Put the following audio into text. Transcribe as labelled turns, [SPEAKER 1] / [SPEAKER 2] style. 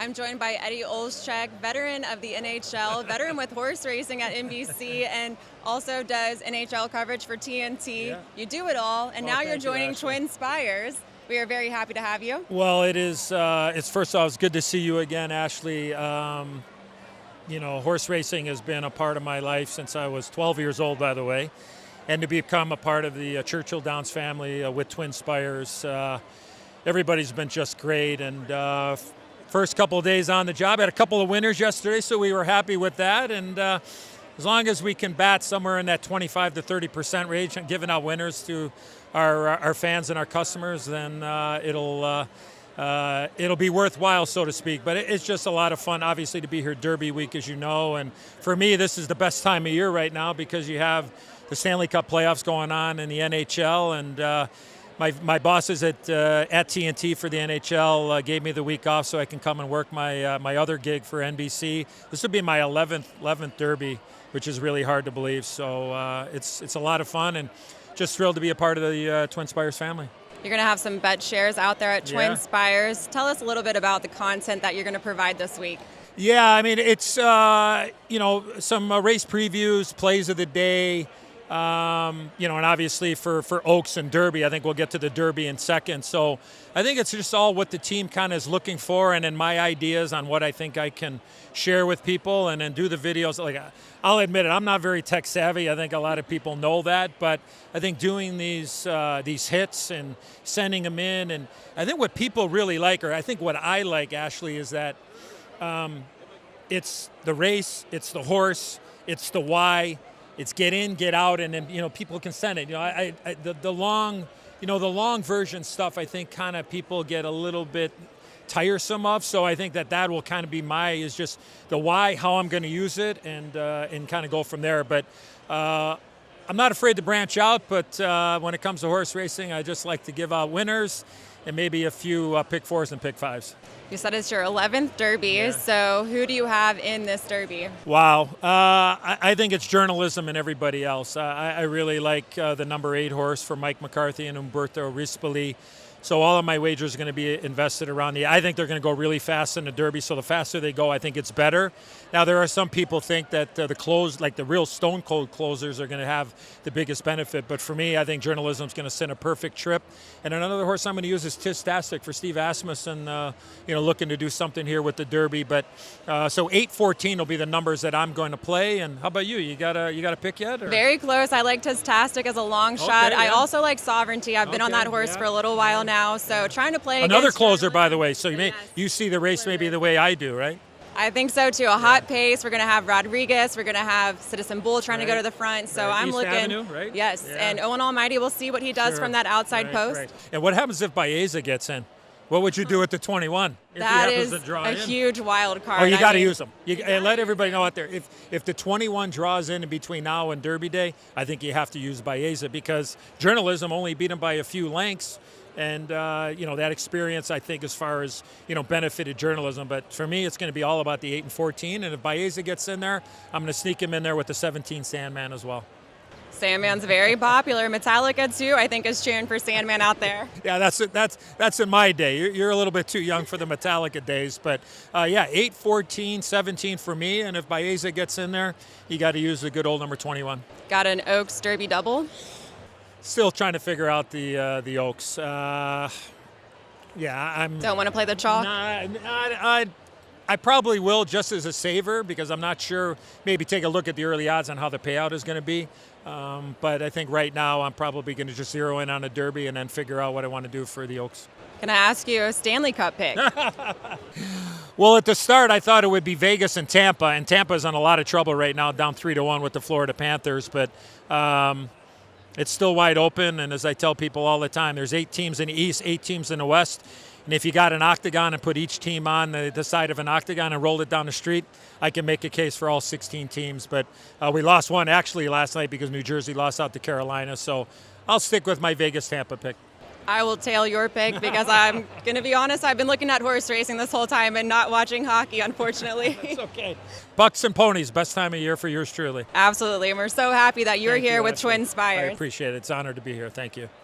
[SPEAKER 1] I'm joined by Eddie Olczyk, veteran of the NHL, veteran with horse racing at NBC, and also does NHL coverage for TNT.
[SPEAKER 2] Yeah.
[SPEAKER 1] You do it all, and
[SPEAKER 2] Well,
[SPEAKER 1] now you're
[SPEAKER 2] thank you,
[SPEAKER 1] joining
[SPEAKER 2] Ashley.
[SPEAKER 1] TwinSpires. We are very happy to have you.
[SPEAKER 2] Well, it is. It's first of all, it's good to see you again, Ashley. Horse racing has been a part of my life since I was 12 years old, by the way, and to become a part of the Churchill Downs family with TwinSpires, everybody's been just great. And first couple of days on the job, had a couple of winners yesterday, so we were happy with that. And as long as we can bat somewhere in that 25 to 30% range and giving out winners to our fans and our customers, then it'll be worthwhile, so to speak. But it's just a lot of fun, obviously, to be here Derby week, as you know. And for me, this is the best time of year right now because you have the Stanley Cup playoffs going on in the NHL. And my bosses at TNT for the NHL gave me the week off so I can come and work my other gig for NBC. This will be my 11th Derby, which is really hard to believe. So it's a lot of fun, and just thrilled to be a part of the TwinSpires family.
[SPEAKER 1] You're going to have some BetShares out there at TwinSpires. Tell us a little bit about the content that you're going to provide this week.
[SPEAKER 2] Yeah, I mean, it's, some race previews, plays of the day, and obviously for Oaks and Derby. I think we'll get to the Derby in second. So I think it's just all what the team kind of is looking for, and then my ideas on what I think I can share with people, and then do the videos. Like, I'll admit it, I'm not very tech savvy. I think a lot of people know that, but I think doing these hits and sending them in, and I think what people really like, or I think what I like, Ashley, is that it's the race, it's the horse, it's the why. It's get in, get out, and then people can send it. The long version stuff, I think kind of people get a little bit tiresome of. So I think that will kind of be is just the why, how I'm going to use it, and kind of go from there. But I'm not afraid to branch out. But when it comes to horse racing, I just like to give out winners and maybe a few pick fours and pick fives.
[SPEAKER 1] You said it's your 11th Derby,
[SPEAKER 2] Yeah.
[SPEAKER 1] so who do you have in this Derby?
[SPEAKER 2] Wow. I think it's journalism and everybody else. I really like the number 8 horse for Mike McCarthy and Umberto Rispoli. So all of my wagers are going to be invested around I think they're going to go really fast in the Derby, so the faster they go, I think it's better. Now, there are some people think that the real stone cold closers are going to have the biggest benefit, but for me, I think journalism is going to send a perfect trip. And another horse I'm going to use is Tistastic for Steve Asmussen, looking to do something here with the Derby. But so 8-14 will be the numbers that I'm going to play. And how about you? You got a pick yet? Or?
[SPEAKER 1] Very close. I like Tistastic as a long shot.
[SPEAKER 2] Okay,
[SPEAKER 1] I
[SPEAKER 2] yeah.
[SPEAKER 1] also like Sovereignty. I've been on that horse for a little while now, so trying to play
[SPEAKER 2] Another
[SPEAKER 1] against
[SPEAKER 2] closer, by the
[SPEAKER 1] journalism.
[SPEAKER 2] way. So
[SPEAKER 1] Yes.
[SPEAKER 2] you see the race maybe the way I do, right?
[SPEAKER 1] I think so too. A hot pace. We're going to have Rodriguez. We're going to have Citizen Bull trying to go
[SPEAKER 2] Right.
[SPEAKER 1] to the front. So
[SPEAKER 2] Right.
[SPEAKER 1] I'm
[SPEAKER 2] East
[SPEAKER 1] looking.
[SPEAKER 2] Avenue, right?
[SPEAKER 1] Yes.
[SPEAKER 2] Yeah.
[SPEAKER 1] And Owen Almighty, we'll see what he does
[SPEAKER 2] Sure.
[SPEAKER 1] from that outside
[SPEAKER 2] Right,
[SPEAKER 1] post.
[SPEAKER 2] right. And what happens if Baeza gets in? What would you do at the 21 if
[SPEAKER 1] That
[SPEAKER 2] he
[SPEAKER 1] is
[SPEAKER 2] happens to draw
[SPEAKER 1] a
[SPEAKER 2] in?
[SPEAKER 1] huge wild card.
[SPEAKER 2] Oh, you
[SPEAKER 1] I
[SPEAKER 2] got to
[SPEAKER 1] mean,
[SPEAKER 2] use them. And let everybody know out there, if the 21 draws in between now and Derby Day, I think you have to use Baeza because journalism only beat him by a few lengths. And, that experience, I think, as far as, benefited journalism. But for me, it's going to be all about the 8 and 14. And if Baeza gets in there, I'm going to sneak him in there with the 17 Sandman as well.
[SPEAKER 1] Sandman's very popular. Metallica, too, I think, is cheering for Sandman out there.
[SPEAKER 2] Yeah, that's in my day. You're a little bit too young for the Metallica days. But, 8, 14, 17 for me. And if Baeza gets in there, you got to use the good old number 21.
[SPEAKER 1] Got an Oaks Derby double.
[SPEAKER 2] Still trying to figure out the Oaks. I'm.
[SPEAKER 1] Don't want to play the chalk?
[SPEAKER 2] I probably will just as a saver because I'm not sure. Maybe take a look at the early odds on how the payout is going to be. But I think right now I'm probably going to just zero in on a Derby and then figure out what I want to do for the Oaks.
[SPEAKER 1] Can I ask you a Stanley Cup pick?
[SPEAKER 2] Well, at the start, I thought it would be Vegas and Tampa's in a lot of trouble right now, down 3-1 with the Florida Panthers. But it's still wide open, and as I tell people all the time, there's 8 teams in the East, 8 teams in the West, and if you got an octagon and put each team on the side of an octagon and rolled it down the street, I can make a case for all 16 teams. But we lost one actually last night because New Jersey lost out to Carolina, so I'll stick with my Vegas-Tampa pick.
[SPEAKER 1] I will tail your pick because I'm going to be honest, I've been looking at horse racing this whole time and not watching hockey, unfortunately.
[SPEAKER 2] It's okay. Bucks and ponies, best time of year for yours truly.
[SPEAKER 1] Absolutely, and we're so happy that you're
[SPEAKER 2] Thank
[SPEAKER 1] here
[SPEAKER 2] you,
[SPEAKER 1] with
[SPEAKER 2] Ashley. I
[SPEAKER 1] TwinSpires.
[SPEAKER 2] appreciate it. It's an honor to be here. Thank you.